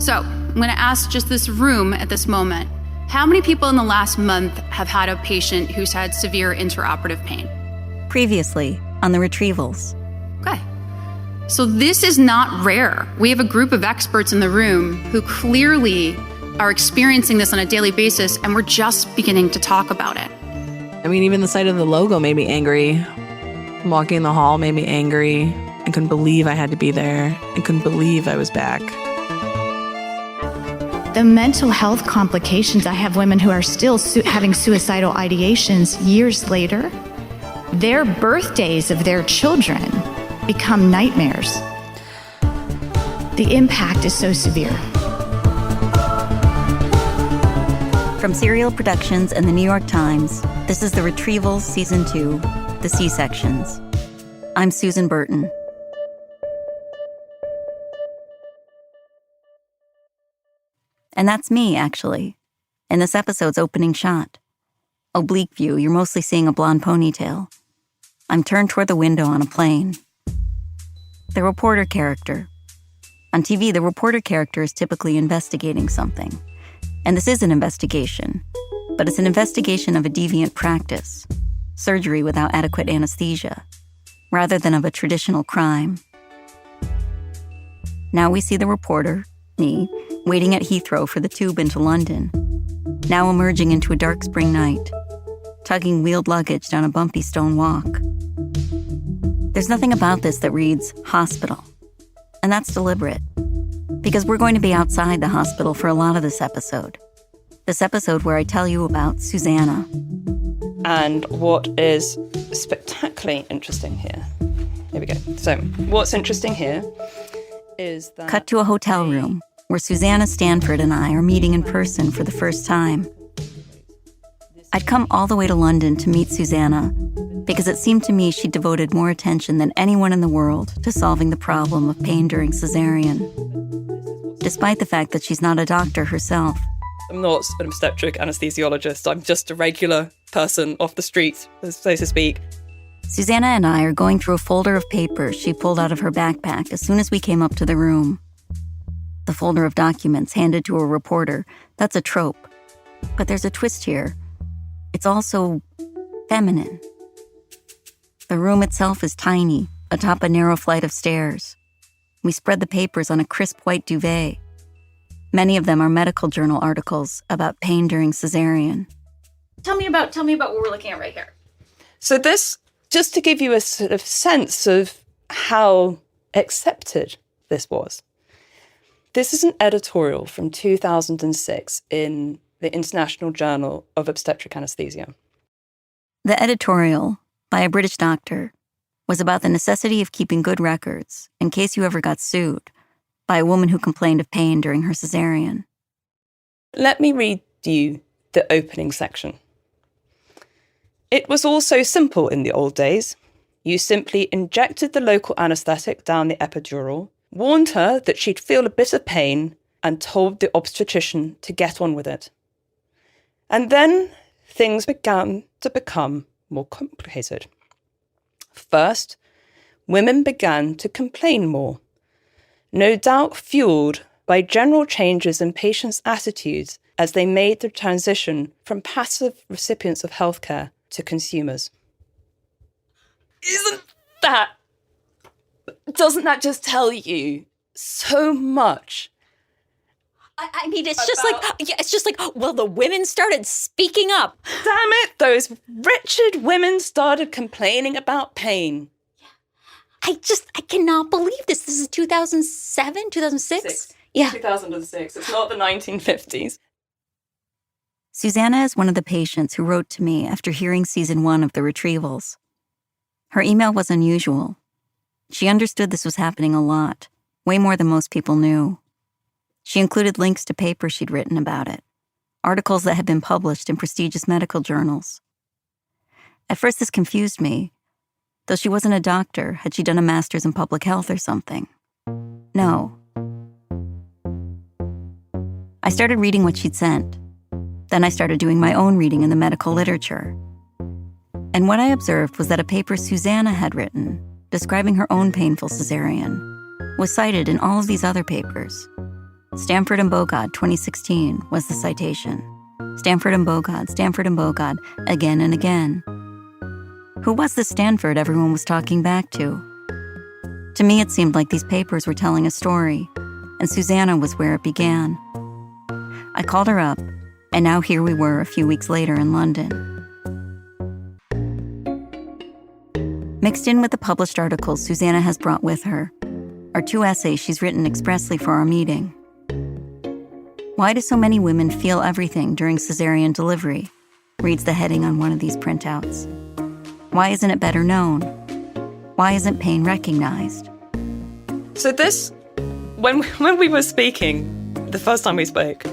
So, I'm going to ask just this room at this moment, how many people in the last month have had a patient who's had severe intraoperative pain? Previously, on the Retrievals. Okay. So this is not rare. We have a group of experts in the room who clearly are experiencing this on a daily basis, and we're just beginning to talk about it. I mean, even the sight of the logo made me angry. Walking the hall made me angry. I couldn't believe I had to be there. I couldn't believe I was back. The mental health complications, I have women who are still having suicidal ideations years later. Their birthdays of their children become nightmares. The impact is so severe. From Serial Productions and the New York Times, this is the Retrievals Season 2, The C-Sections. I'm Susan Burton. And that's me, actually, in this episode's opening shot. Oblique view, you're mostly seeing a blonde ponytail. I'm turned toward the window on a plane. The reporter character. On TV, the reporter character is typically investigating something. And this is an investigation, but it's an investigation of a deviant practice, surgery without adequate anesthesia, rather than of a traditional crime. Now we see the reporter, me, waiting at Heathrow for the tube into London, now emerging into a dark spring night, tugging wheeled luggage down a bumpy stone walk. There's nothing about this that reads hospital, and that's deliberate, because we're going to be outside the hospital for a lot of this episode where I tell you about Susanna. And what is spectacularly interesting here we go. So what's interesting here is that... Cut to a hotel room where Susanna Stanford and I are meeting in person for the first time. I'd come all the way to London to meet Susanna because it seemed to me she devoted more attention than anyone in the world to solving the problem of pain during cesarean, despite the fact that she's not a doctor herself. I'm not an obstetric anesthesiologist. I'm just a regular person off the street, so to speak. Susanna and I are going through a folder of papers she pulled out of her backpack as soon as we came up to the room. The folder of documents handed to a reporter, that's a trope. But there's a twist here. It's also feminine. The room itself is tiny, atop a narrow flight of stairs. We spread the papers on a crisp white duvet. Many of them are medical journal articles about pain during cesarean. Tell me about what we're looking at right here. So this, just to give you a sort of sense of how accepted this was. This is an editorial from 2006 in the International Journal of Obstetric Anesthesia. The editorial, by a British doctor, was about the necessity of keeping good records in case you ever got sued by a woman who complained of pain during her cesarean. Let me read you the opening section. It was all so simple in the old days. You simply injected the local anaesthetic down the epidural, warned her that she'd feel a bit of pain, and told the obstetrician to get on with it. And then things began to become more complicated. First, women began to complain more, no doubt fueled by general changes in patients' attitudes as they made the transition from passive recipients of healthcare to consumers. Doesn't that just tell you so much? I mean, it's just like, well, the women started speaking up. Damn it, those wretched women started complaining about pain. I cannot believe this. This is 2007, 2006? Yeah. 2006. It's not the 1950s. Susanna is one of the patients who wrote to me after hearing season 1 of the Retrievals. Her email was unusual. She understood this was happening a lot, way more than most people knew. She included links to papers she'd written about it, articles that had been published in prestigious medical journals. At first, this confused me. Though she wasn't a doctor, had she done a master's in public health or something? No. I started reading what she'd sent. Then I started doing my own reading in the medical literature. And what I observed was that a paper Susanna had written, describing her own painful cesarean, was cited in all of these other papers. Stanford and Bogod, 2016, was the citation. Stanford and Bogod, again and again. Who was the Stanford everyone was talking back to? To me, it seemed like these papers were telling a story, and Susanna was where it began. I called her up, and now here we were a few weeks later in London. Mixed in with the published articles Susanna has brought with her are 2 essays she's written expressly for our meeting. Why do so many women feel everything during cesarean delivery? Reads the heading on one of these printouts. Why isn't it better known? Why isn't pain recognized? So this, when we were speaking, the first time we spoke,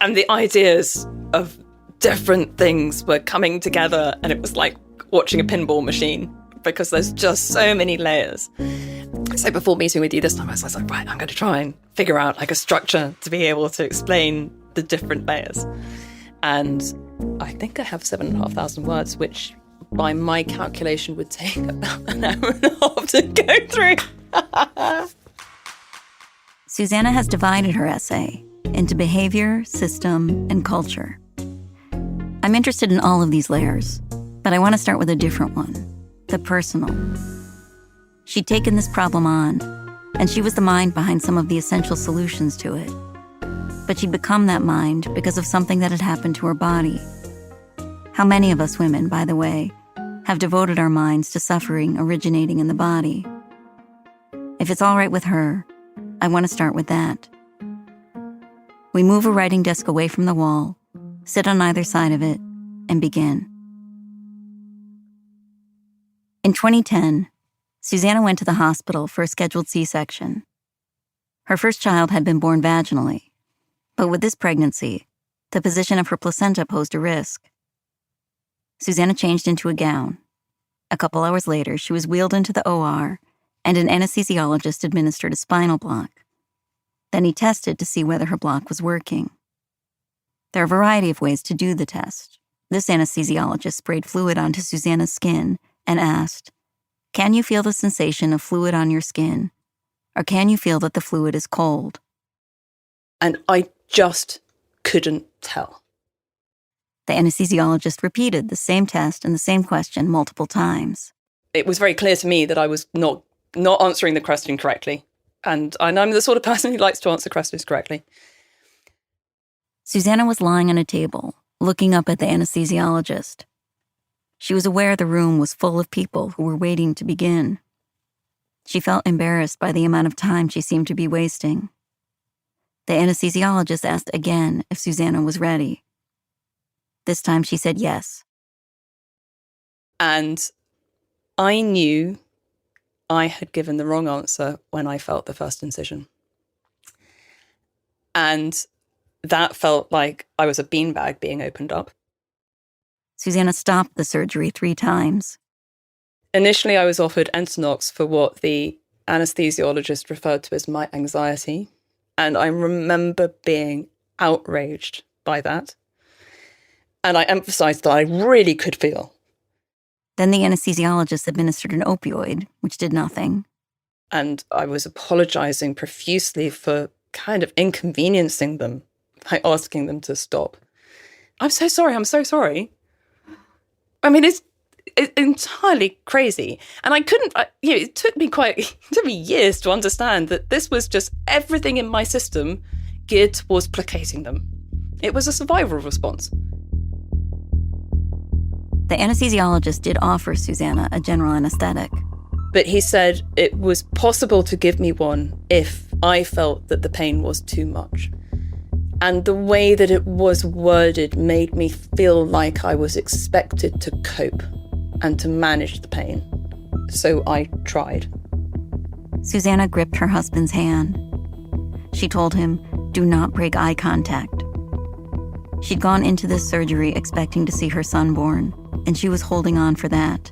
and the ideas of different things were coming together, and it was like watching a pinball machine, because there's just so many layers. So before meeting with you this time, I was like, right, I'm going to try and figure out like a structure to be able to explain the different layers. And I think I have 7,500 words, which by my calculation would take about an hour and a half to go through. Susanna has divided her essay into behavior, system, and culture. I'm interested in all of these layers, but I want to start with a different one, the personal. She'd taken this problem on, and she was the mind behind some of the essential solutions to it. But she'd become that mind because of something that had happened to her body. How many of us women, by the way, have devoted our minds to suffering originating in the body? If it's all right with her, I want to start with that. We move a writing desk away from the wall, sit on either side of it, and begin. In 2010, Susanna went to the hospital for a scheduled C-section. Her first child had been born vaginally, but with this pregnancy, the position of her placenta posed a risk. Susanna changed into a gown. A couple hours later, she was wheeled into the OR, and an anesthesiologist administered a spinal block. Then he tested to see whether her block was working. There are a variety of ways to do the test. This anesthesiologist sprayed fluid onto Susanna's skin and asked, "Can you feel the sensation of fluid on your skin? Or can you feel that the fluid is cold?" And I just couldn't tell. The anesthesiologist repeated the same test and the same question multiple times. It was very clear to me that I was not answering the question correctly. And I'm the sort of person who likes to answer questions correctly. Susanna was lying on a table, looking up at the anesthesiologist. She was aware the room was full of people who were waiting to begin. She felt embarrassed by the amount of time she seemed to be wasting. The anesthesiologist asked again if Susanna was ready. This time she said yes. And I knew I had given the wrong answer when I felt the first incision. And that felt like I was a beanbag being opened up. Susanna stopped the surgery 3 times. Initially, I was offered Entonox for what the anesthesiologist referred to as my anxiety. And I remember being outraged by that. And I emphasized that I really could feel. Then the anesthesiologist administered an opioid, which did nothing. And I was apologizing profusely for kind of inconveniencing them by asking them to stop. I'm so sorry. I mean, it's entirely crazy. And I couldn't, it took me years to understand that this was just everything in my system geared towards placating them. It was a survival response. The anesthesiologist did offer Susanna a general anesthetic. But he said it was possible to give me one if I felt that the pain was too much. And the way that it was worded made me feel like I was expected to cope and to manage the pain. So I tried. Susanna gripped her husband's hand. She told him, "Do not break eye contact." She'd gone into this surgery expecting to see her son born, and she was holding on for that.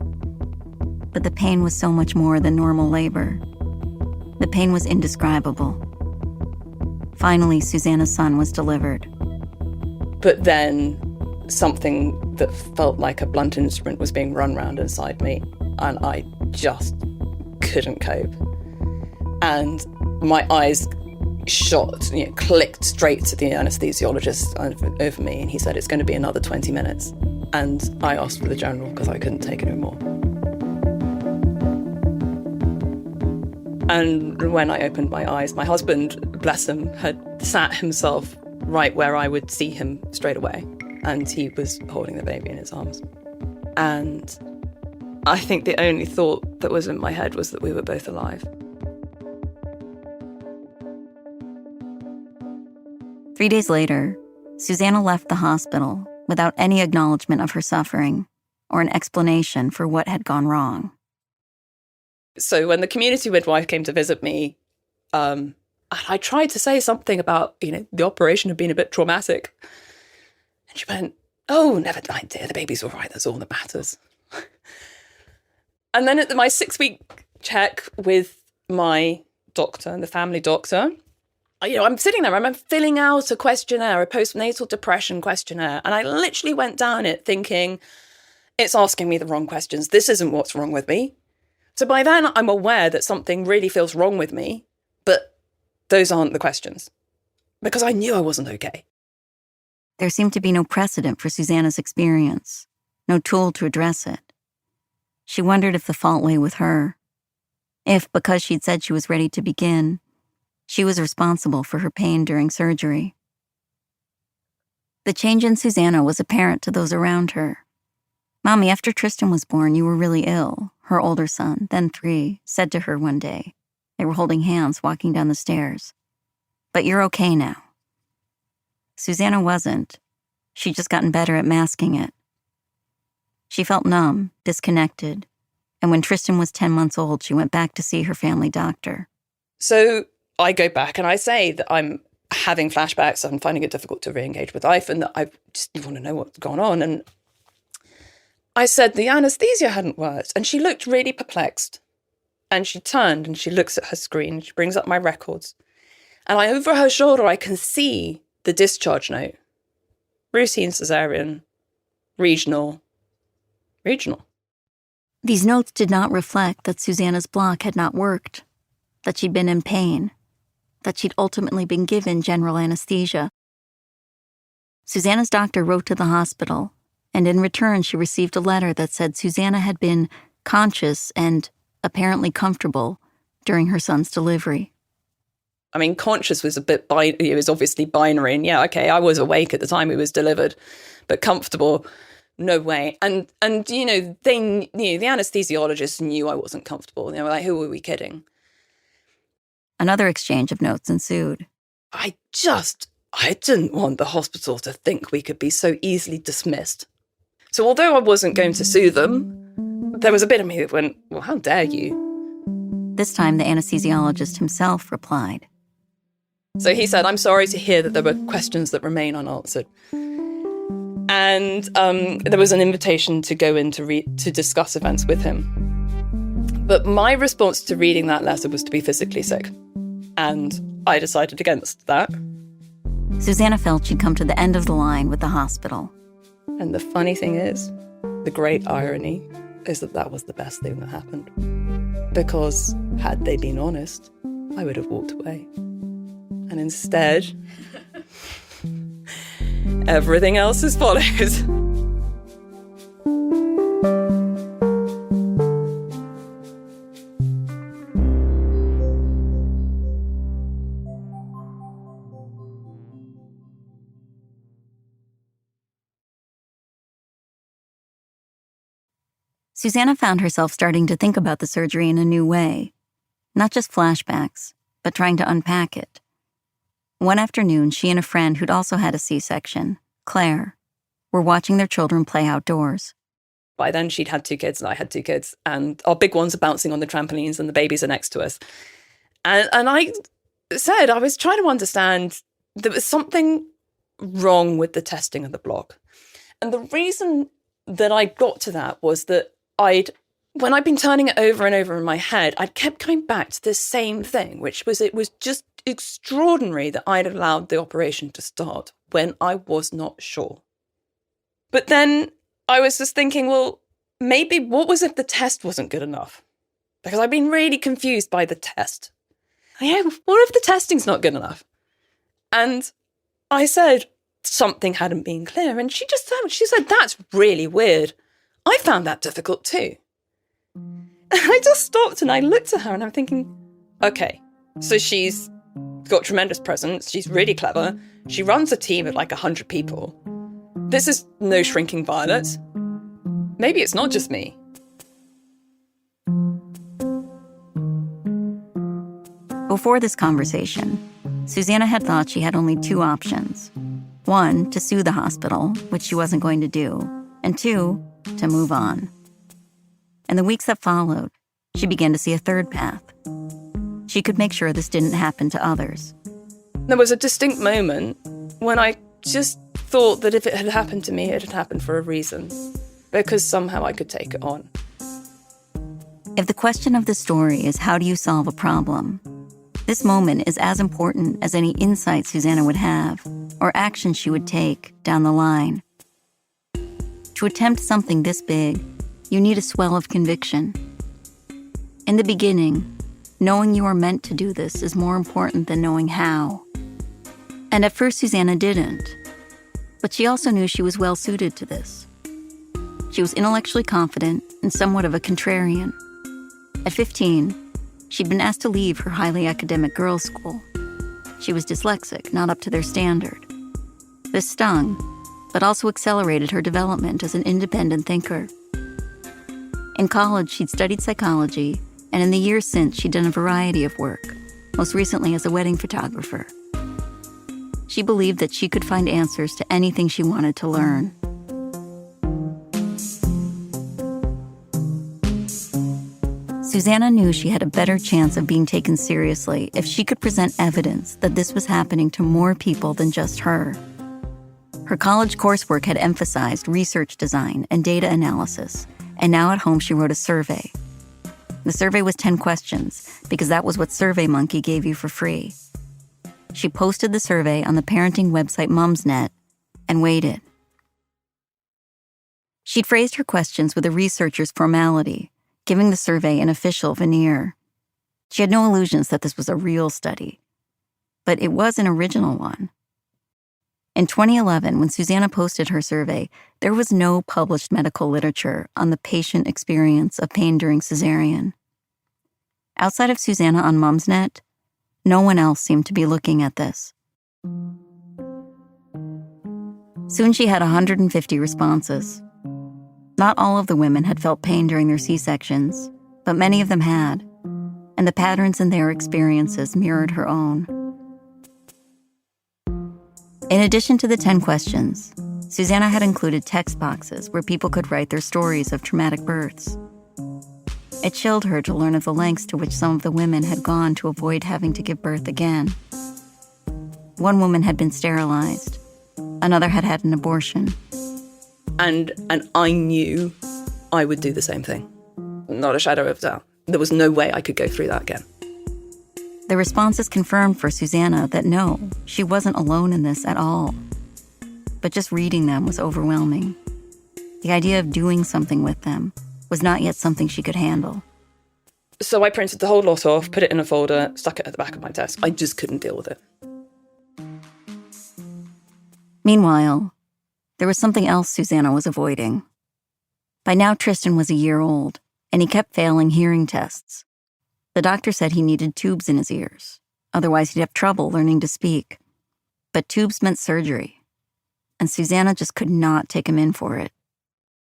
But the pain was so much more than normal labor. The pain was indescribable. Finally, Susanna's son was delivered. But then something that felt like a blunt instrument was being run round inside me, and I just couldn't cope. And my eyes shot, clicked straight to the anesthesiologist over me, and he said, it's going to be another 20 minutes. And I asked for the general because I couldn't take it anymore. And when I opened my eyes, my husband, bless him, had sat himself right where I would see him straight away. And he was holding the baby in his arms. And I think the only thought that was in my head was that we were both alive. 3 days later, Susanna left the hospital without any acknowledgement of her suffering or an explanation for what had gone wrong. So when the community midwife came to visit me, I tried to say something about, the operation had been a bit traumatic. And she went, oh, never mind, dear, the baby's all right, that's all that matters. And then at my 6-week check with my doctor and the family doctor, I'm sitting there, I'm filling out a questionnaire, a postnatal depression questionnaire, and I literally went down it thinking, it's asking me the wrong questions. This isn't what's wrong with me. So by then, I'm aware that something really feels wrong with me, but those aren't the questions, because I knew I wasn't okay. There seemed to be no precedent for Susanna's experience, no tool to address it. She wondered if the fault lay with her, if, because she'd said she was ready to begin, she was responsible for her pain during surgery. The change in Susanna was apparent to those around her. Mommy, after Tristan was born, you were really ill, her older son, then 3, said to her one day. They were holding hands walking down the stairs. But you're okay now. Susanna wasn't. She'd just gotten better at masking it. She felt numb, disconnected, and when Tristan was 10 months old, she went back to see her family doctor. So I go back and I say that I'm having flashbacks, I'm finding it difficult to re-engage with life, and that I just want to know what's gone on. And I said the anesthesia hadn't worked, and she looked really perplexed. And she turned and she looks at her screen, she brings up my records. And over her shoulder, I can see the discharge note. Routine cesarean, regional. These notes did not reflect that Susanna's block had not worked, that she'd been in pain, that she'd ultimately been given general anesthesia. Susanna's doctor wrote to the hospital, and in return she received a letter that said Susanna had been conscious and apparently comfortable during her son's delivery. I mean, conscious was it was obviously binary, and I was awake at the time he was delivered, but comfortable, no way. And they knew, the anesthesiologist knew I wasn't comfortable. They were like, who are we kidding? Another exchange of notes ensued. I didn't want the hospital to think we could be so easily dismissed. So although I wasn't going to sue them, there was a bit of me that went, well, how dare you? This time the anesthesiologist himself replied. So he said, I'm sorry to hear that there were questions that remain unanswered. And there was an invitation to go in to discuss events with him. But my response to reading that letter was to be physically sick. And I decided against that. Susanna felt she'd come to the end of the line with the hospital. And the funny thing is, the great irony, is that was the best thing that happened. Because had they been honest, I would have walked away. And instead, everything else as follows. Susanna found herself starting to think about the surgery in a new way. Not just flashbacks, but trying to unpack it. One afternoon, she and a friend who'd also had a C-section, Claire, were watching their children play outdoors. By then, she'd had 2 kids and I had 2 kids, and our big ones are bouncing on the trampolines and the babies are next to us. And I said, I was trying to understand, there was something wrong with the testing of the block. And the reason that I got to that was that when I'd been turning it over and over in my head, I'd kept coming back to this same thing, which was it was just extraordinary that I'd allowed the operation to start when I was not sure. But then I was just thinking, well, maybe what was if the test wasn't good enough? Because I'd been really confused by the test. yeah, what if the testing's not good enough? And I said something hadn't been clear. And she said, that's really weird. I found that difficult too. And I just stopped and I looked at her and I'm thinking, okay, so she's got tremendous presence. She's really clever. She runs a team of like 100 people. This is no shrinking violet. Maybe it's not just me. Before this conversation, Susanna had thought she had only two options. One, to sue the hospital, which she wasn't going to do, and two, to move on. In the weeks that followed, she began to see a third path. She could make sure this didn't happen to others. There was a distinct moment when I just thought that if it had happened to me, it had happened for a reason, because somehow I could take it on. If the question of the story is how do you solve a problem, this moment is as important as any insight Susanna would have or action she would take down the line. To attempt something this big, you need a swell of conviction. In the beginning, knowing you are meant to do this is more important than knowing how. And at first, Susanna didn't. But she also knew she was well suited to this. She was intellectually confident and somewhat of a contrarian. At 15, she'd been asked to leave her highly academic girls' school. She was dyslexic, not up to their standard. This stung, but also accelerated her development as an independent thinker. In college, she'd studied psychology, and in the years since, she'd done a variety of work, most recently as a wedding photographer. She believed that she could find answers to anything she wanted to learn. Susanna knew she had a better chance of being taken seriously if she could present evidence that this was happening to more people than just her. Her college coursework had emphasized research design and data analysis, and now at home she wrote a survey. The survey was 10 questions, because that was what SurveyMonkey gave you for free. She posted the survey on the parenting website Mumsnet and waited. She'd phrased her questions with a researcher's formality, giving the survey an official veneer. She had no illusions that this was a real study, but it was an original one. In 2011, when Susanna posted her survey, there was no published medical literature on the patient experience of pain during cesarean. Outside of Susanna on Mumsnet, no one else seemed to be looking at this. Soon she had 150 responses. Not all of the women had felt pain during their C-sections, but many of them had, and the patterns in their experiences mirrored her own. In addition to the 10 questions, Susanna had included text boxes where people could write their stories of traumatic births. It chilled her to learn of the lengths to which some of the women had gone to avoid having to give birth again. One woman had been sterilized. Another had had an abortion. And I knew I would do the same thing. Not a shadow of a doubt. There was no way I could go through that again. The responses confirmed for Susanna that no, she wasn't alone in this at all. But just reading them was overwhelming. The idea of doing something with them was not yet something she could handle. So I printed the whole lot off, put it in a folder, stuck it at the back of my desk. I just couldn't deal with it. Meanwhile, there was something else Susanna was avoiding. By now, Tristan was a year old, and he kept failing hearing tests. The doctor said he needed tubes in his ears. Otherwise, he'd have trouble learning to speak. But tubes meant surgery, and Susanna just could not take him in for it.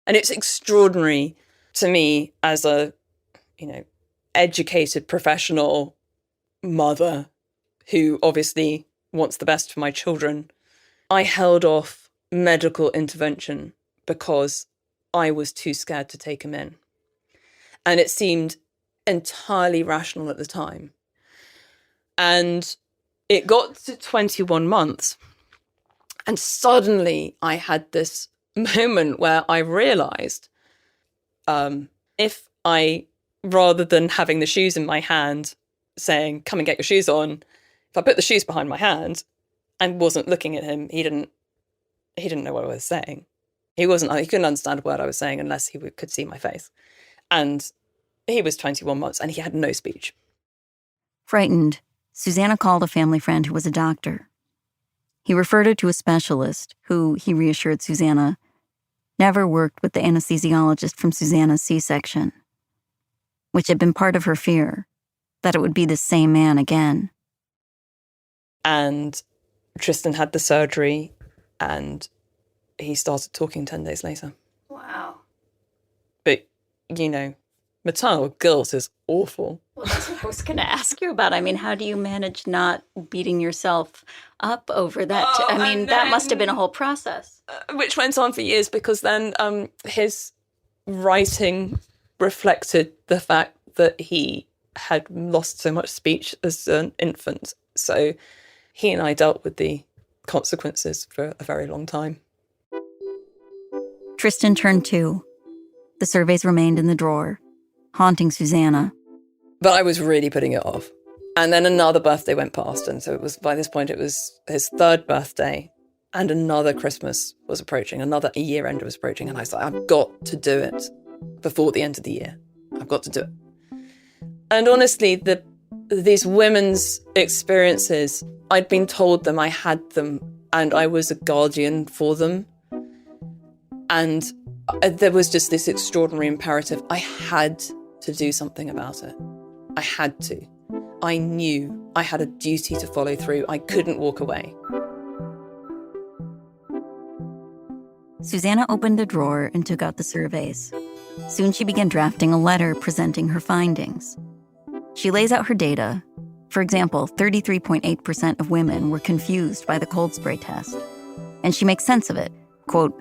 And it's extraordinary to me as a, educated professional mother who obviously wants the best for my children. I held off medical intervention because I was too scared to take him in. And it seemed entirely rational at the time. And it got to 21 months. And suddenly I had this moment where I realized if I, rather than having the shoes in my hand saying, come and get your shoes on, if I put the shoes behind my hand and wasn't looking at him, he didn't know what I was saying. He couldn't understand a word I was saying unless he could see my face. And he was 21 months and he had no speech. Frightened, Susanna called a family friend who was a doctor. He referred her to a specialist who, he reassured Susanna, never worked with the anesthesiologist from Susanna's C-section, which had been part of her fear, that it would be the same man again. And Tristan had the surgery, and he started talking 10 days later. Wow. But, maternal guilt is awful. Well, that's what I was going to ask you about. I mean, how do you manage not beating yourself up over that? That must have been a whole process. Which went on for years, because then his writing reflected the fact that he had lost so much speech as an infant. So he and I dealt with the consequences for a very long time. Tristan turned 2. The surveys remained in the drawer, haunting Susanna. But I was really putting it off. And then another birthday went past, and so by this point it was his 3rd birthday, and another Christmas was approaching, another year end was approaching, and I was like, I've got to do it before the end of the year. I've got to do it. And honestly, these women's experiences, I'd been told them, I had them, and I was a guardian for them. And there was just this extraordinary imperative. I had to do something about it. I had to. I knew I had a duty to follow through. I couldn't walk away. Susanna opened the drawer and took out the surveys. Soon she began drafting a letter presenting her findings. She lays out her data. For example, 33.8% of women were confused by the cold spray test. And she makes sense of it. Quote,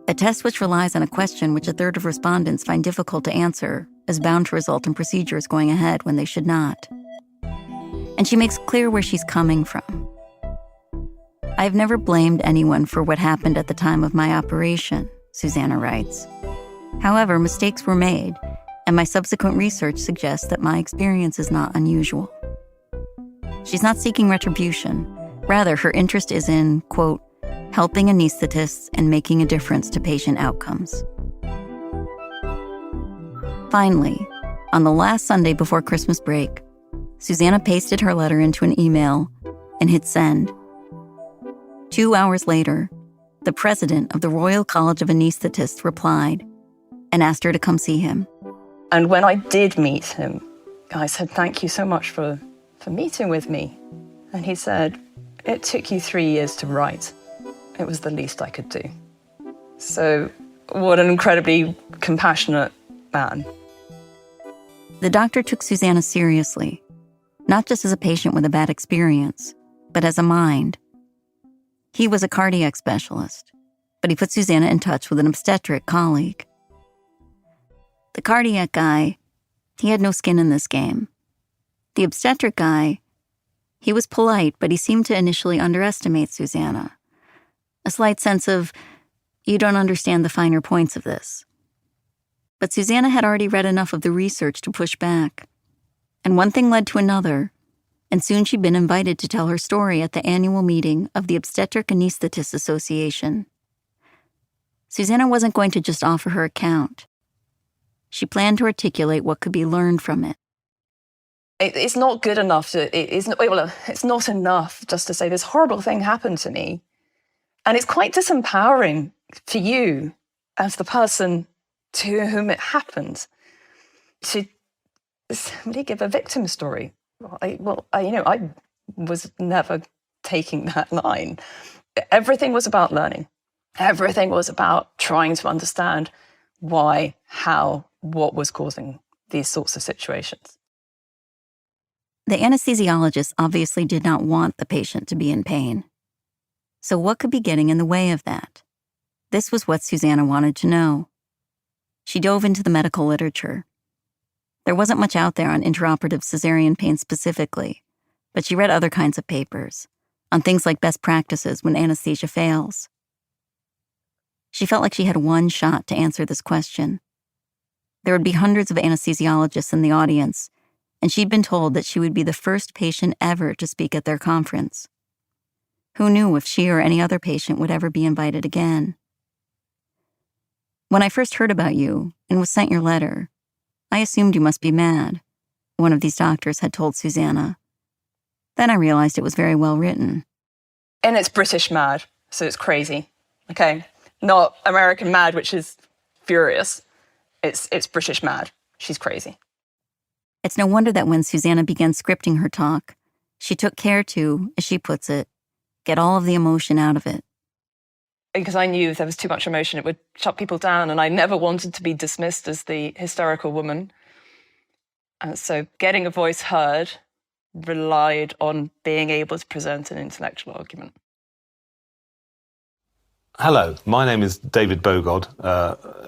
"A test which relies on a question which a third of respondents find difficult to answer is bound to result in procedures going ahead when they should not." And she makes clear where she's coming from. "I've never blamed anyone for what happened at the time of my operation," Susanna writes. "However, mistakes were made, and my subsequent research suggests that my experience is not unusual." She's not seeking retribution. Rather, her interest is in, quote, "helping anesthetists and making a difference to patient outcomes." Finally, on the last Sunday before Christmas break, Susanna pasted her letter into an email and hit send. 2 hours later, the president of the Royal College of Anesthetists replied and asked her to come see him. And when I did meet him, I said, "Thank you so much for meeting with me." And he said, "It took you 3 years to write. It was the least I could do." So what an incredibly compassionate man. The doctor took Susanna seriously, not just as a patient with a bad experience, but as a mind. He was a cardiac specialist, but he put Susanna in touch with an obstetric colleague. The cardiac guy, he had no skin in this game. The obstetric guy, he was polite, but he seemed to initially underestimate Susanna. A slight sense of, "You don't understand the finer points of this." But Susanna had already read enough of the research to push back. And one thing led to another, and soon she'd been invited to tell her story at the annual meeting of the Obstetric Anesthetists Association. Susanna wasn't going to just offer her account. She planned to articulate what could be learned from it. It's not good enough it's not enough just to say this horrible thing happened to me. And it's quite disempowering for you as the person to whom it happened to simply give a victim story. I was never taking that line. Everything was about learning. Everything was about trying to understand why, how, what was causing these sorts of situations. The anesthesiologist obviously did not want the patient to be in pain. So what could be getting in the way of that? This was what Susanna wanted to know. She dove into the medical literature. There wasn't much out there on intraoperative cesarean pain specifically, but she read other kinds of papers, on things like best practices when anesthesia fails. She felt like she had one shot to answer this question. There would be hundreds of anesthesiologists in the audience, and she'd been told that she would be the first patient ever to speak at their conference. Who knew if she or any other patient would ever be invited again? "When I first heard about you and was sent your letter, I assumed you must be mad," one of these doctors had told Susanna. Then I realized it was very well written. And it's British mad, so it's crazy. Okay? Not American mad, which is furious. It's British mad. She's crazy. It's no wonder that when Susanna began scripting her talk, she took care to, as she puts it, get all of the emotion out of it. Because I knew if there was too much emotion, it would shut people down, and I never wanted to be dismissed as the hysterical woman. And so getting a voice heard relied on being able to present an intellectual argument. Hello, my name is David Bogod,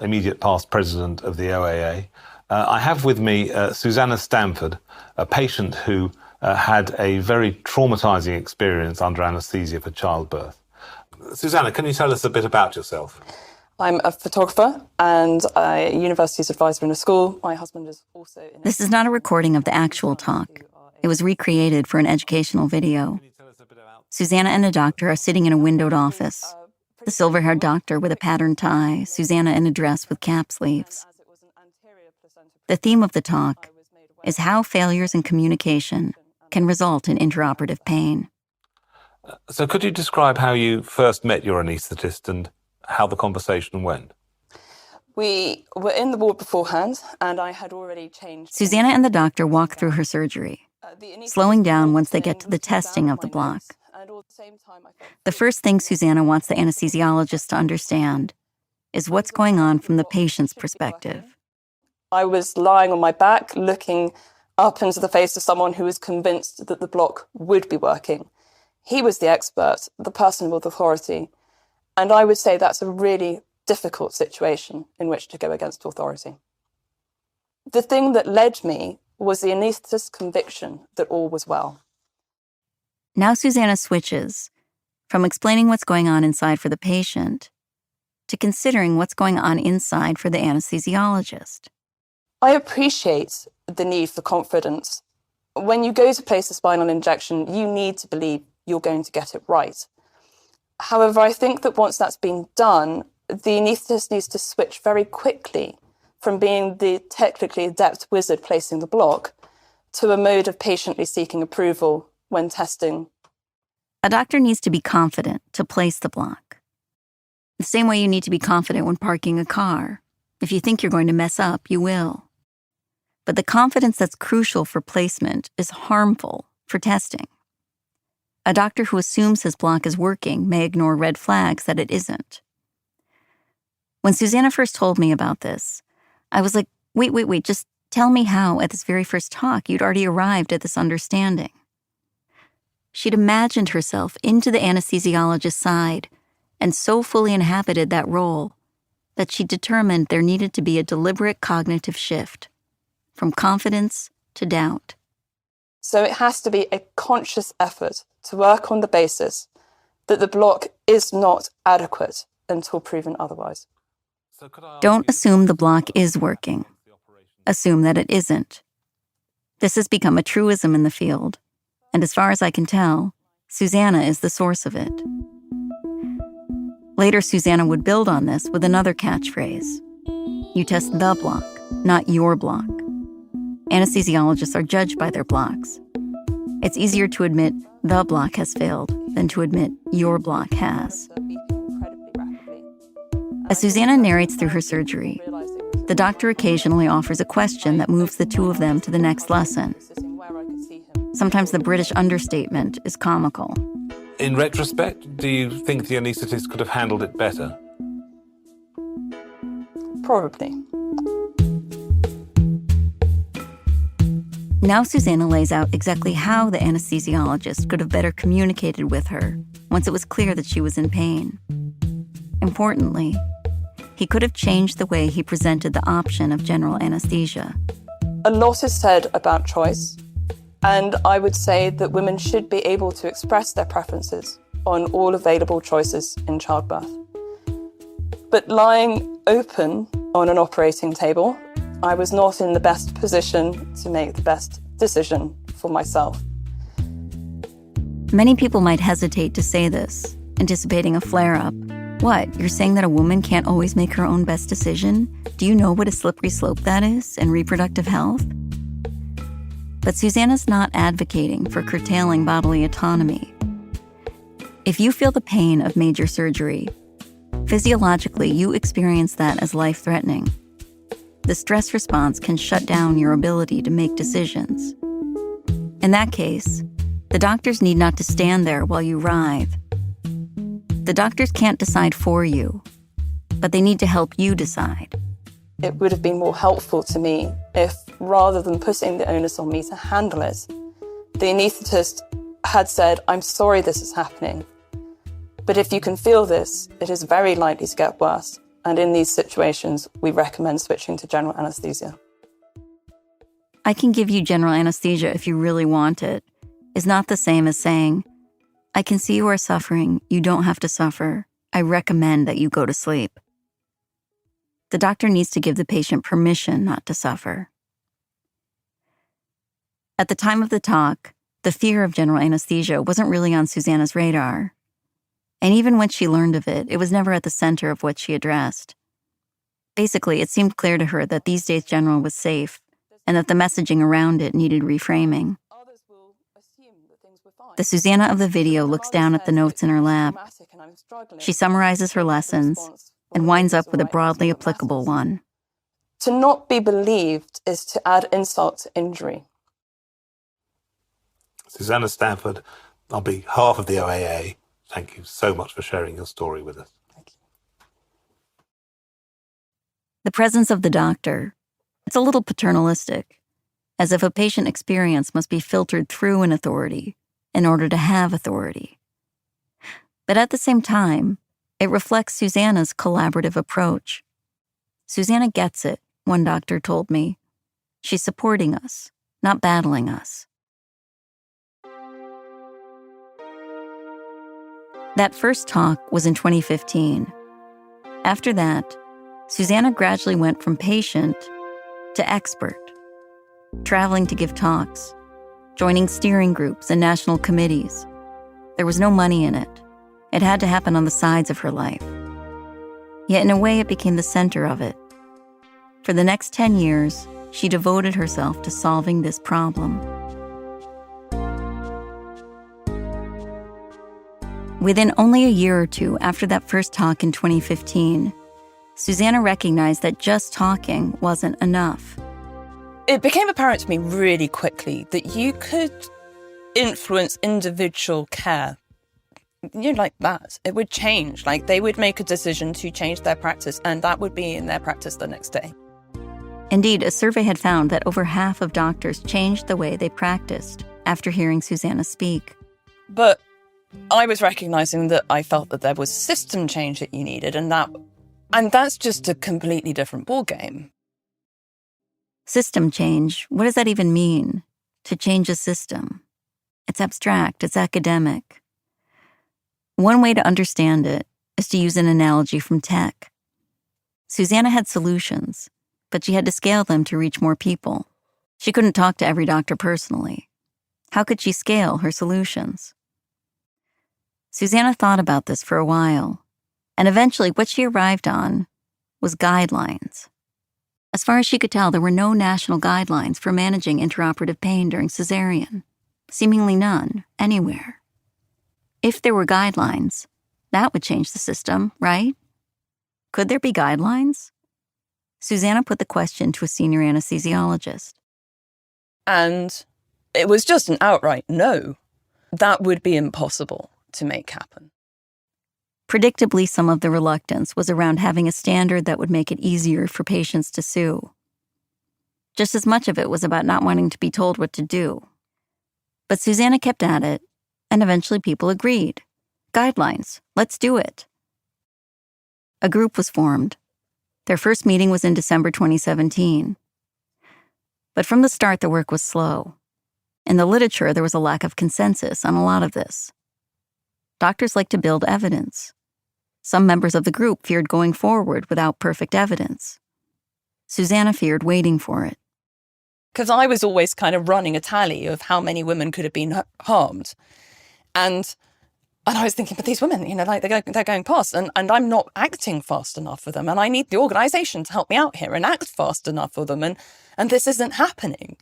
immediate past president of the OAA. I have with me Susanna Stanford, a patient who had a very traumatizing experience under anaesthesia for childbirth. Susanna, can you tell us a bit about yourself? I'm a photographer and a university's advisor in a school. My husband is also in... This is not a recording of the actual talk. It was recreated for an educational video. Susanna and a doctor are sitting in a windowed office. The silver-haired doctor with a patterned tie, Susanna in a dress with cap sleeves. The theme of the talk is how failures in communication can result in intraoperative pain. So could you describe how you first met your anaesthetist and how the conversation went? We were in the ward beforehand, and I had already changed... Susanna and the doctor walk through her surgery, slowing down once they get to the testing of the block. The first thing Susanna wants the anesthesiologist to understand is what's going on from the patient's perspective. I was lying on my back, looking up into the face of someone who was convinced that the block would be working. He was the expert, the person with authority. And I would say that's a really difficult situation in which to go against authority. The thing that led me was the anaesthetist's conviction that all was well. Now Susanna switches from explaining what's going on inside for the patient to considering what's going on inside for the anesthesiologist. I appreciate the need for confidence. When you go to place a spinal injection, you need to believe you're going to get it right. However, I think that once that's been done, the anaesthetist needs to switch very quickly from being the technically adept wizard placing the block to a mode of patiently seeking approval when testing. A doctor needs to be confident to place the block. The same way you need to be confident when parking a car. If you think you're going to mess up, you will. But the confidence that's crucial for placement is harmful for testing. A doctor who assumes his block is working may ignore red flags that it isn't. When Susanna first told me about this, I was like, wait, just tell me how at this very first talk you'd already arrived at this understanding. She'd imagined herself into the anesthesiologist's side and so fully inhabited that role that she determined there needed to be a deliberate cognitive shift from confidence to doubt. So it has to be a conscious effort to work on the basis that the block is not adequate until proven otherwise. Don't assume the block is working. Assume that it isn't. This has become a truism in the field, and as far as I can tell, Susanna is the source of it. Later, Susanna would build on this with another catchphrase. You test the block, not your block. Anesthesiologists are judged by their blocks. It's easier to admit the block has failed than to admit your block has. As Susanna narrates through her surgery, the doctor occasionally offers a question that moves the two of them to the next lesson. Sometimes the British understatement is comical. In retrospect, do you think the anaesthetist could have handled it better? Probably. Now Susanna lays out exactly how the anesthesiologist could have better communicated with her once it was clear that she was in pain. Importantly, he could have changed the way he presented the option of general anesthesia. A lot is said about choice, and I would say that women should be able to express their preferences on all available choices in childbirth. But lying open on an operating table, I was not in the best position to make the best decision for myself. Many people might hesitate to say this, anticipating a flare-up. What, you're saying that a woman can't always make her own best decision? Do you know what a slippery slope that is in reproductive health? But Susanna's not advocating for curtailing bodily autonomy. If you feel the pain of major surgery, physiologically you experience that as life-threatening. The stress response can shut down your ability to make decisions. In that case, the doctors need not to stand there while you writhe. The doctors can't decide for you, but they need to help you decide. It would have been more helpful to me if, rather than putting the onus on me to handle it, the anaesthetist had said, "I'm sorry this is happening, but if you can feel this, it is very likely to get worse. And in these situations, we recommend switching to general anesthesia." "I can give you general anesthesia if you really want it," is not the same as saying, "I can see you are suffering. You don't have to suffer. I recommend that you go to sleep." The doctor needs to give the patient permission not to suffer. At the time of the talk, the fear of general anesthesia wasn't really on Susanna's radar. And even when she learned of it, it was never at the center of what she addressed. Basically, it seemed clear to her that these days general was safe, and that the messaging around it needed reframing. The Susanna of the video looks down at the notes in her lap. She summarizes her lessons and winds up with a broadly applicable one. To not be believed is to add insult to injury. Susanna Stanford, on behalf of the OAA, thank you so much for sharing your story with us. Thank you. The presence of the doctor, it's a little paternalistic, as if a patient experience must be filtered through an authority in order to have authority. But at the same time, it reflects Susanna's collaborative approach. Susanna gets it, one doctor told me. She's supporting us, not battling us. That first talk was in 2015. After that, Susanna gradually went from patient to expert, traveling to give talks, joining steering groups and national committees. There was no money in it. It had to happen on the sides of her life. Yet in a way, it became the center of it. For the next 10 years, she devoted herself to solving this problem. Within only a year or two after that first talk in 2015, Susanna recognized that just talking wasn't enough. It became apparent to me really quickly that you could influence individual care. Like that. It would change. Like they would make a decision to change their practice, and that would be in their practice the next day. Indeed, a survey had found that over half of doctors changed the way they practiced after hearing Susanna speak. But I was recognizing that I felt that there was system change that you needed, and that's just a completely different ballgame. System change, what does that even mean? To change a system? It's abstract, it's academic. One way to understand it is to use an analogy from tech. Susanna had solutions, but she had to scale them to reach more people. She couldn't talk to every doctor personally. How could she scale her solutions? Susanna thought about this for a while, and eventually what she arrived on was guidelines. As far as she could tell, there were no national guidelines for managing intraoperative pain during cesarean. Seemingly none, anywhere. If there were guidelines, that would change the system, right? Could there be guidelines? Susanna put the question to a senior anesthesiologist. And it was just an outright no. That would be impossible to make happen. Predictably, some of the reluctance was around having a standard that would make it easier for patients to sue. Just as much of it was about not wanting to be told what to do. But Susanna kept at it, and eventually people agreed. Guidelines, let's do it. A group was formed. Their first meeting was in December 2017. But from the start, the work was slow. In the literature, there was a lack of consensus on a lot of this. Doctors like to build evidence. Some members of the group feared going forward without perfect evidence. Susanna feared waiting for it. Because I was always kind of running a tally of how many women could have been harmed. And I was thinking, but these women, like they're going past, and I'm not acting fast enough for them, and I need the organisation to help me out here and act fast enough for them, and this isn't happening.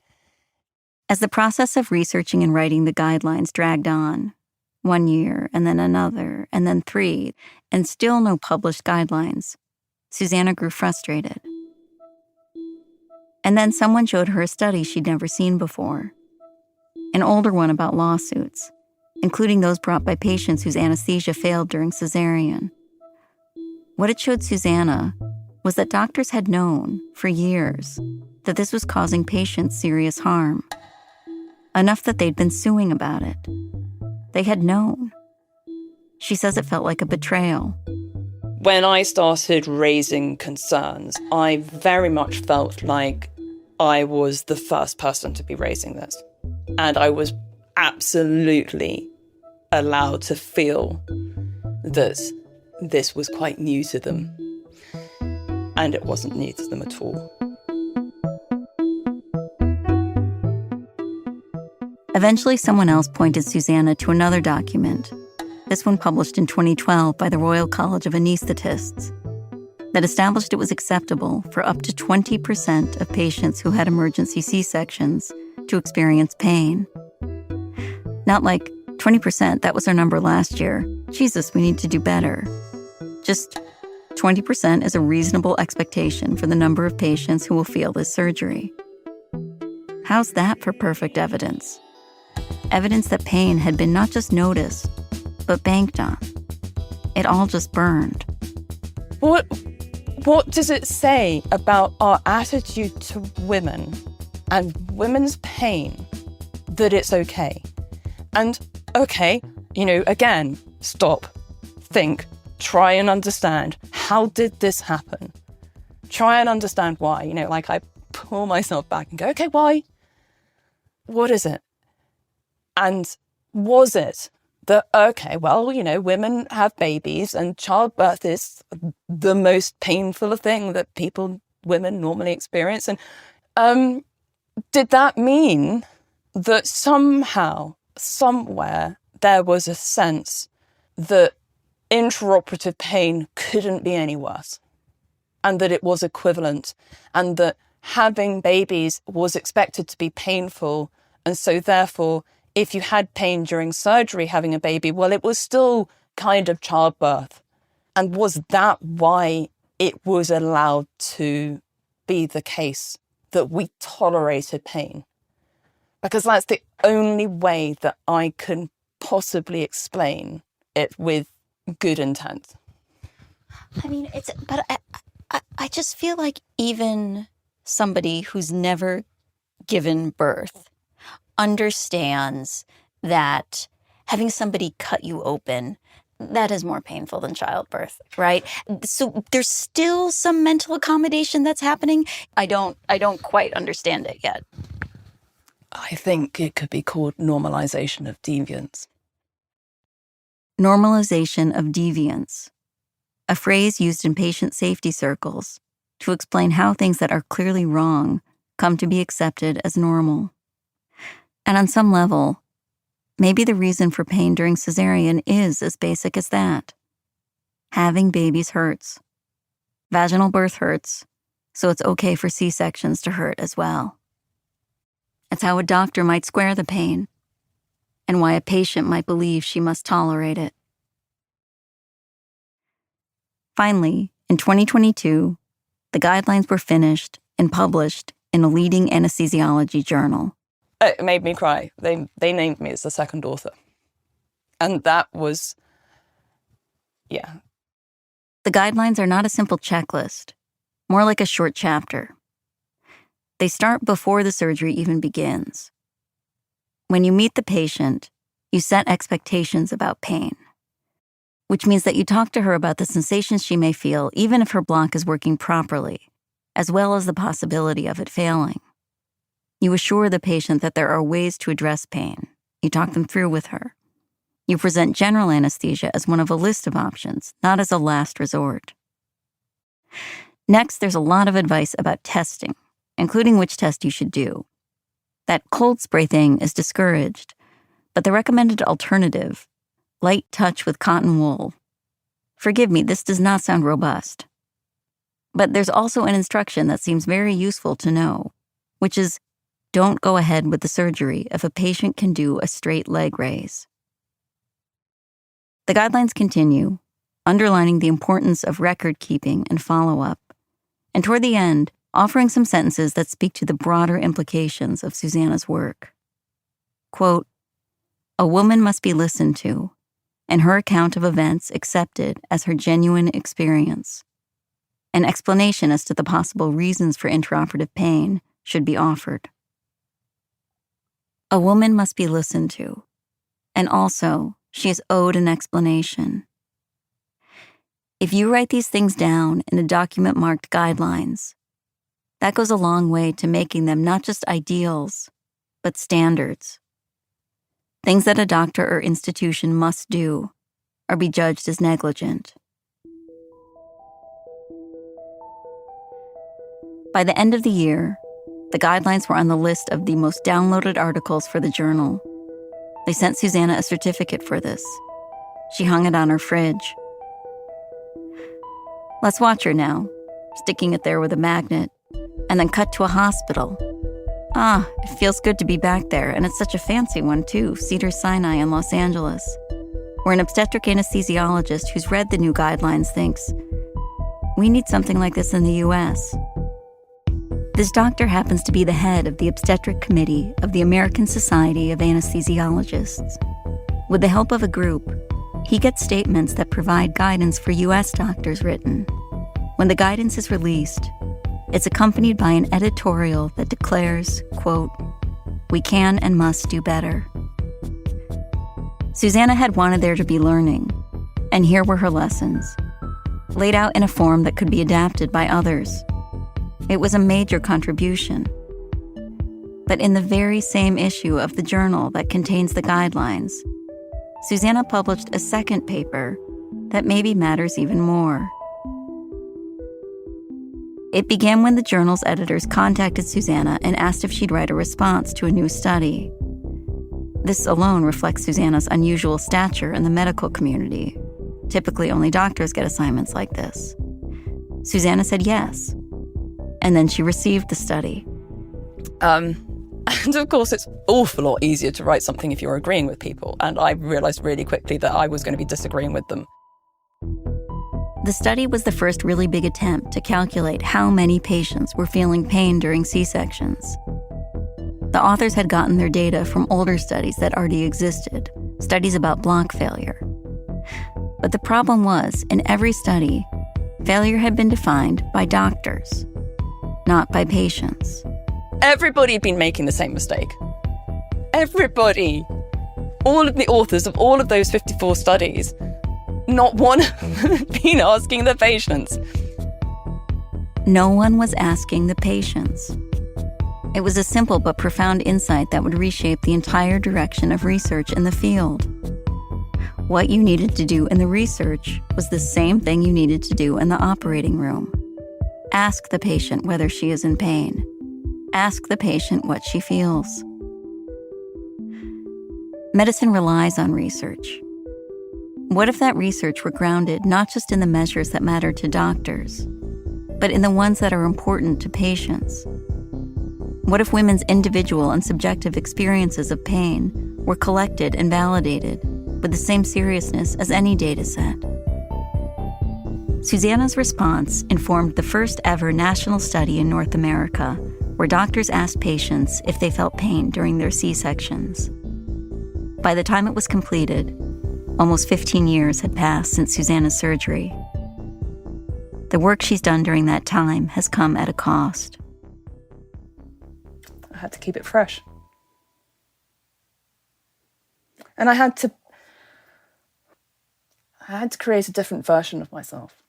As the process of researching and writing the guidelines dragged on, 1 year, and then another, and then 3, and still no published guidelines, Susanna grew frustrated. And then someone showed her a study she'd never seen before, an older one about lawsuits, including those brought by patients whose anesthesia failed during cesarean. What it showed Susanna was that doctors had known, for years, that this was causing patients serious harm. Enough that they'd been suing about it. They had known. She says it felt like a betrayal. When I started raising concerns, I very much felt like I was the first person to be raising this. And I was absolutely allowed to feel that this was quite new to them. And it wasn't new to them at all. Eventually, someone else pointed Susanna to another document, this one published in 2012 by the Royal College of Anaesthetists, that established it was acceptable for up to 20% of patients who had emergency C-sections to experience pain. Not like 20%, that was our number last year. Jesus, we need to do better. Just 20% is a reasonable expectation for the number of patients who will feel this surgery. How's that for perfect evidence? Evidence that pain had been not just noticed, but banked on. It all just burned. What does it say about our attitude to women and women's pain that it's okay? And okay, again, stop, think, try and understand. How did this happen? Try and understand why. I pull myself back and go, okay, why? What is it? And was it that, okay, well, women have babies and childbirth is the most painful thing that women normally experience. And did that mean that somehow, somewhere, there was a sense that intraoperative pain couldn't be any worse and that it was equivalent and that having babies was expected to be painful, and so therefore if you had pain during surgery having a baby, well, it was still kind of childbirth. And was that why it was allowed to be the case that we tolerated pain? Because that's the only way that I can possibly explain it with good intent. But I just feel like even somebody who's never given birth understands that having somebody cut you open, that is more painful than childbirth, right? So there's still some mental accommodation that's happening. I don't quite understand it yet. I think it could be called normalization of deviance. Normalization of deviance, a phrase used in patient safety circles to explain how things that are clearly wrong come to be accepted as normal. And on some level, maybe the reason for pain during cesarean is as basic as that. Having babies hurts. Vaginal birth hurts, so it's okay for C-sections to hurt as well. It's how a doctor might square the pain, and why a patient might believe she must tolerate it. Finally, in 2022, the guidelines were finished and published in a leading anesthesiology journal. It made me cry. They named me as the second author. And that was, yeah. The guidelines are not a simple checklist, more like a short chapter. They start before the surgery even begins. When you meet the patient, you set expectations about pain, which means that you talk to her about the sensations she may feel, even if her block is working properly, as well as the possibility of it failing. You assure the patient that there are ways to address pain. You talk them through with her. You present general anesthesia as one of a list of options, not as a last resort. Next, there's a lot of advice about testing, including which test you should do. That cold spray thing is discouraged, but the recommended alternative, light touch with cotton wool. Forgive me, this does not sound robust. But there's also an instruction that seems very useful to know, which is don't go ahead with the surgery if a patient can do a straight leg raise. The guidelines continue, underlining the importance of record keeping and follow-up, and toward the end, offering some sentences that speak to the broader implications of Susanna's work. Quote, "A woman must be listened to, and her account of events accepted as her genuine experience. An explanation as to the possible reasons for intraoperative pain should be offered. A woman must be listened to, and also she is owed an explanation. If you write these things down in a document marked guidelines, that goes a long way to making them not just ideals, but standards. Things that a doctor or institution must do or be judged as negligent." By the end of the year, the guidelines were on the list of the most downloaded articles for the journal. They sent Susanna a certificate for this. She hung it on her fridge. Let's watch her now, sticking it there with a magnet, and then cut to a hospital. It feels good to be back there, and it's such a fancy one too, Cedars-Sinai in Los Angeles, where an obstetric anesthesiologist who's read the new guidelines thinks, we need something like this in the U.S. This doctor happens to be the head of the obstetric committee of the American Society of Anesthesiologists. With the help of a group, he gets statements that provide guidance for U.S. doctors written. When the guidance is released, it's accompanied by an editorial that declares, quote, "We can and must do better." Susanna had wanted there to be learning, and here were her lessons, laid out in a form that could be adapted by others. It was a major contribution. But in the very same issue of the journal that contains the guidelines, Susanna published a second paper that maybe matters even more. It began when the journal's editors contacted Susanna and asked if she'd write a response to a new study. This alone reflects Susanna's unusual stature in the medical community. Typically, only doctors get assignments like this. Susanna said yes, and then she received the study. And of course, it's an awful lot easier to write something if you're agreeing with people, and I realized really quickly that I was going to be disagreeing with them. The study was the first really big attempt to calculate how many patients were feeling pain during C-sections. The authors had gotten their data from older studies that already existed, studies about block failure. But the problem was, in every study, failure had been defined by doctors, not by patients. Everybody had been making the same mistake. Everybody. All of the authors of all of those 54 studies, not one had been asking the patients. No one was asking the patients. It was a simple but profound insight that would reshape the entire direction of research in the field. What you needed to do in the research was the same thing you needed to do in the operating room. Ask the patient whether she is in pain. Ask the patient what she feels. Medicine relies on research. What if that research were grounded not just in the measures that matter to doctors, but in the ones that are important to patients? What if women's individual and subjective experiences of pain were collected and validated with the same seriousness as any data set? Susanna's response informed the first ever national study in North America where doctors asked patients if they felt pain during their C-sections. By the time it was completed, almost 15 years had passed since Susanna's surgery. The work she's done during that time has come at a cost. I had to keep it fresh. And I had to create a different version of myself.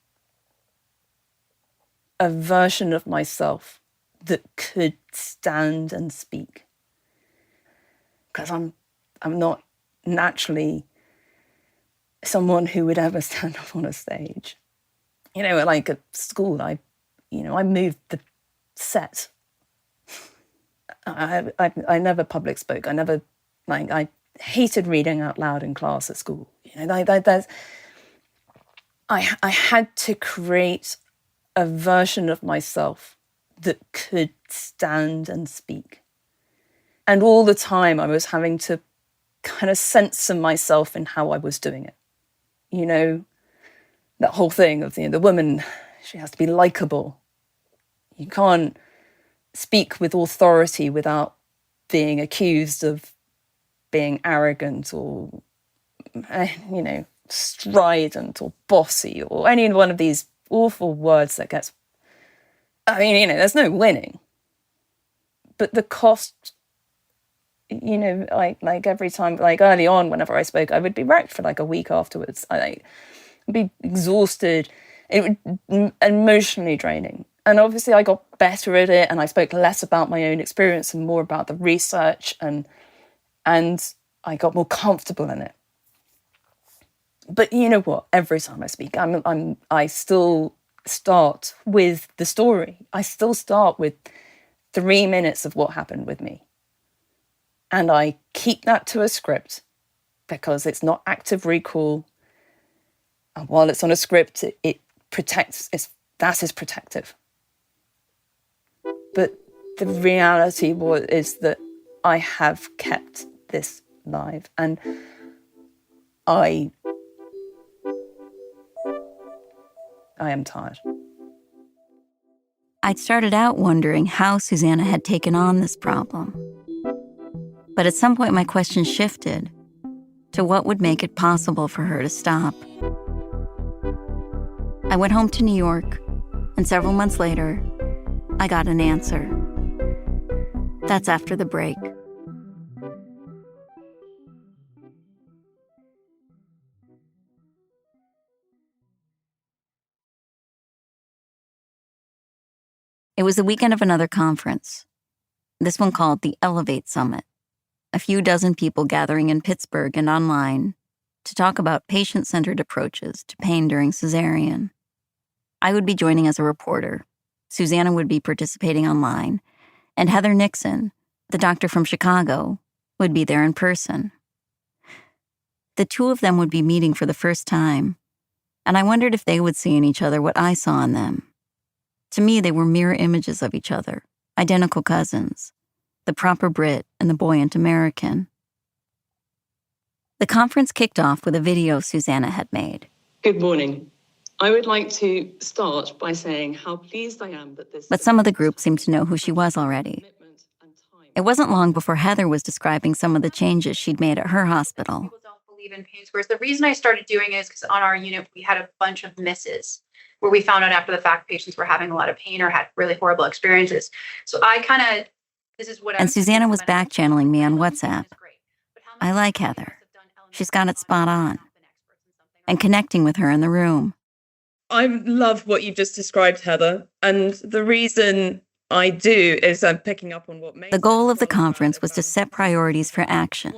A version of myself that could stand and speak. Because I'm not naturally someone who would ever stand up on a stage. You know, like at school, I moved the set. I never public spoke. I hated reading out loud in class at school. You know, I had to create a version of myself that could stand and speak. And all the time I was having to kind of censor myself in how I was doing it. You know, that whole thing of the woman, she has to be likable. You can't speak with authority without being accused of being arrogant or, you know, strident or bossy or any one of these awful words that gets, I mean, you know, there's no winning. But the cost, you know, like every time, like early on, whenever I spoke, I would be wrecked for like a week afterwards. I'd be exhausted. It would emotionally draining. And obviously I got better at it and I spoke less about my own experience and more about the research and I got more comfortable in it. But you know what? Every time I speak, I still start with the story. I still start with 3 minutes of what happened with me. And I keep that to a script because it's not active recall. And while it's on a script, it protects, that is protective. But the reality is that I have kept this live and I am tired. I'd started out wondering how Susanna had taken on this problem. But at some point my question shifted to what would make it possible for her to stop. I went home to New York, and several months later, I got an answer. That's after the break. It was the weekend of another conference, this one called the Elevate Summit. A few dozen people gathering in Pittsburgh and online to talk about patient-centered approaches to pain during cesarean. I would be joining as a reporter, Susanna would be participating online, and Heather Nixon, the doctor from Chicago, would be there in person. The two of them would be meeting for the first time, and I wondered if they would see in each other what I saw in them. To me, they were mirror images of each other, identical cousins, the proper Brit and the buoyant American. The conference kicked off with a video Susanna had made. Good morning. I would like to start by saying how pleased I am that this... But some of the group seemed to know who she was already. It wasn't long before Heather was describing some of the changes she'd made at her hospital. People don't believe in pain squares. The reason I started doing it is because on our unit, we had a bunch of misses where we found out after the fact patients were having a lot of pain or had really horrible experiences. So I kind of, this is what... And Susanna was back channeling me on WhatsApp. I like Heather. She's got it spot on. And connecting with her in the room. I love what you've just described, Heather. And the reason I do is I'm picking up on what... The goal of the conference was to set priorities for action,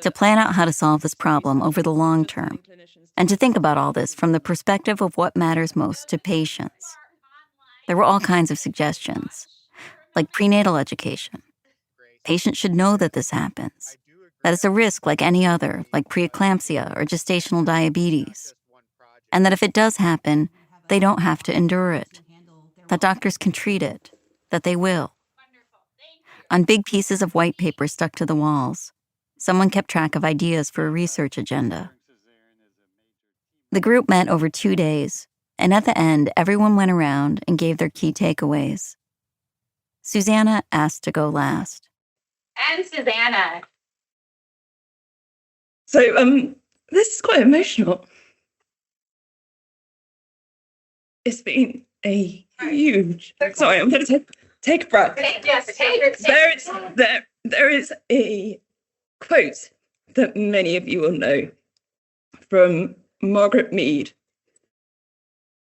to plan out how to solve this problem over the long term, and to think about all this from the perspective of what matters most to patients. There were all kinds of suggestions, like prenatal education. Patients should know that this happens, that it's a risk like any other, like preeclampsia or gestational diabetes, and that if it does happen, they don't have to endure it, that doctors can treat it, that they will. On big pieces of white paper stuck to the walls, someone kept track of ideas for a research agenda. The group met over 2 days, and at the end, everyone went around and gave their key takeaways. Susanna asked to go last. And Susanna. So, this is quite emotional. It's been a huge... Sorry, I'm going to take a breath. Yes, take it. There is a quote that many of you will know from Margaret Mead,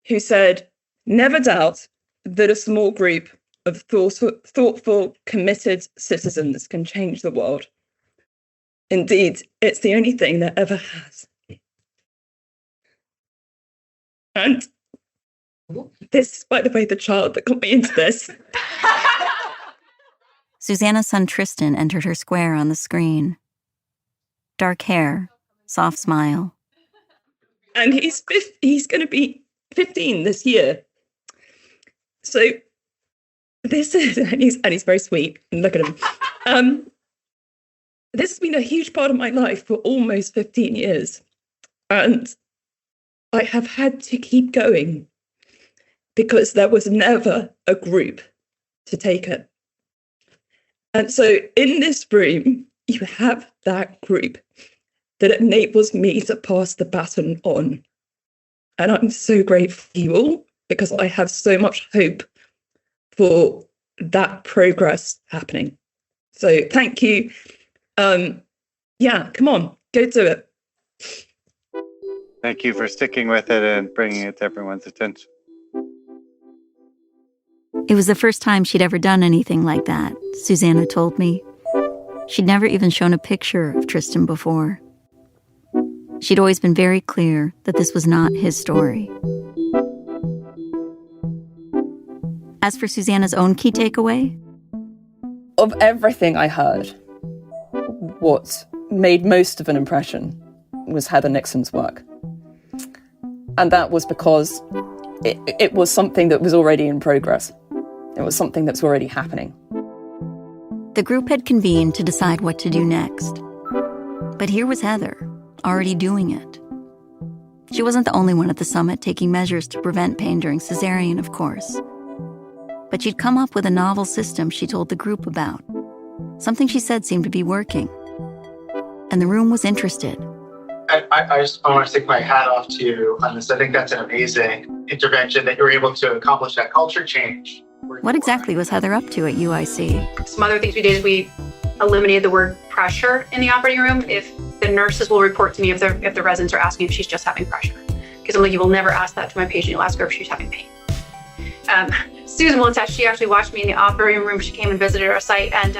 who said, "Never doubt that a small group of thoughtful, committed citizens can change the world. Indeed, it's the only thing that ever has." And this is, by the way, the child that got me into this. Susanna's son Tristan entered her square on the screen. Dark hair, soft smile. And he's going to be 15 this year. So this is, and he's very sweet. And look at him. this has been a huge part of my life for almost 15 years. And I have had to keep going because there was never a group to take it. And so in this room, you have that group that enables me to pass the baton on. And I'm so grateful for you all because I have so much hope for that progress happening. So thank you. Yeah, come on, go do it. Thank you for sticking with it and bringing it to everyone's attention. It was the first time she'd ever done anything like that, Susanna told me. She'd never even shown a picture of Tristan before. She'd always been very clear that this was not his story. As for Susanna's own key takeaway? Of everything I heard, what made most of an impression was Heather Nixon's work. And that was because it was something that was already in progress. It was something that's already happening. The group had convened to decide what to do next. But here was Heather, already doing it. She wasn't the only one at the summit taking measures to prevent pain during cesarean, of course. But she'd come up with a novel system she told the group about. Something she said seemed to be working. And the room was interested. I want to take my hat off to you on this. I think that's an amazing intervention that you were able to accomplish that culture change. What exactly was Heather up to at UIC? Some other things we did is we eliminated the word pressure in the operating room. If the nurses will report to me if the residents are asking if she's just having pressure. Because I'm like, you will never ask that to my patient. You'll ask her if she's having pain. Susan will attest, she actually watched me in the operating room. She came and visited our site and...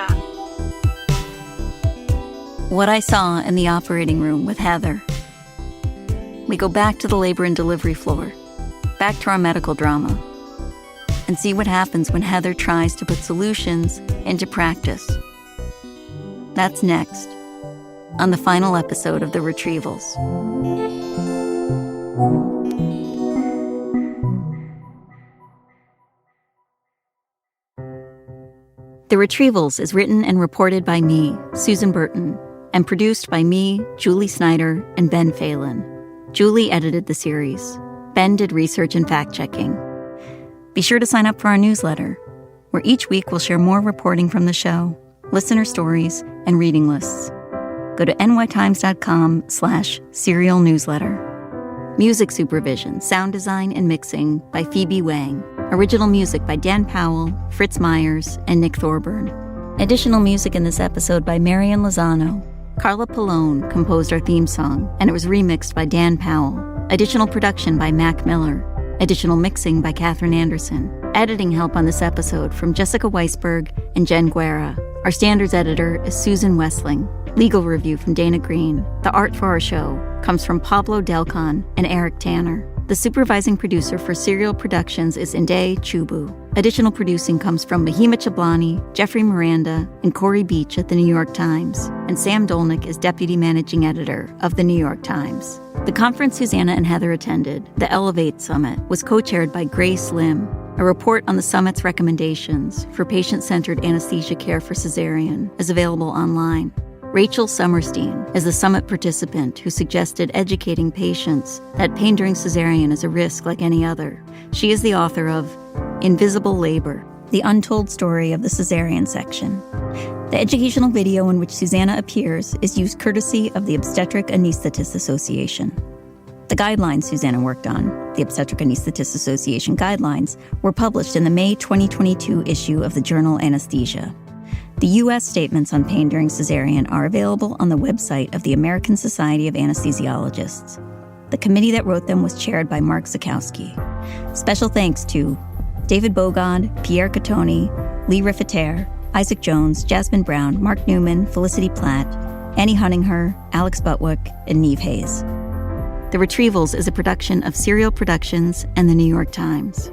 What I saw in the operating room with Heather. We go back to the labor and delivery floor, back to our medical drama, and see what happens when Heather tries to put solutions into practice. That's next, on the final episode of The Retrievals. The Retrievals is written and reported by me, Susan Burton, and produced by me, Julie Snyder, and Ben Phelan. Julie edited the series. Ben did research and fact-checking. Be sure to sign up for our newsletter, where each week we'll share more reporting from the show, listener stories, and reading lists. Go to nytimes.com/serial newsletter. Music supervision, sound design, and mixing by Phoebe Wang. Original music by Dan Powell, Fritz Myers, and Nick Thorburn. Additional music in this episode by Marian Lozano. Carla Pallone composed our theme song, and it was remixed by Dan Powell. Additional production by Mac Miller. Additional mixing by Katherine Anderson. Editing help on this episode from Jessica Weisberg and Jen Guerra. Our standards editor is Susan Wessling. Legal review from Dana Green. The art for our show comes from Pablo Delcon and Eric Tanner. The supervising producer for Serial Productions is Inde Chubu. Additional producing comes from Mahima Chablani, Jeffrey Miranda, and Corey Beach at The New York Times. And Sam Dolnick is deputy managing editor of The New York Times. The conference Susanna and Heather attended, the Elevate Summit, was co-chaired by Grace Lim. A report on the summit's recommendations for patient-centered anesthesia care for cesarean is available online. Rachel Summerstein is the summit participant who suggested educating patients that pain during cesarean is a risk like any other. She is the author of Invisible Labor, The Untold Story of the Cesarean Section. The educational video in which Susanna appears is used courtesy of the Obstetric Anesthetists Association. The guidelines Susanna worked on, the Obstetric Anesthetists Association guidelines, were published in the May 2022 issue of the journal Anesthesia. The U.S. statements on pain during cesarean are available on the website of the American Society of Anesthesiologists. The committee that wrote them was chaired by Mark Zakowski. Special thanks to David Bogod, Pierre Catoni, Lee Riffeter, Isaac Jones, Jasmine Brown, Mark Newman, Felicity Platt, Annie Hunninger, Alex Butwick, and Neve Hayes. The Retrievals is a production of Serial Productions and The New York Times.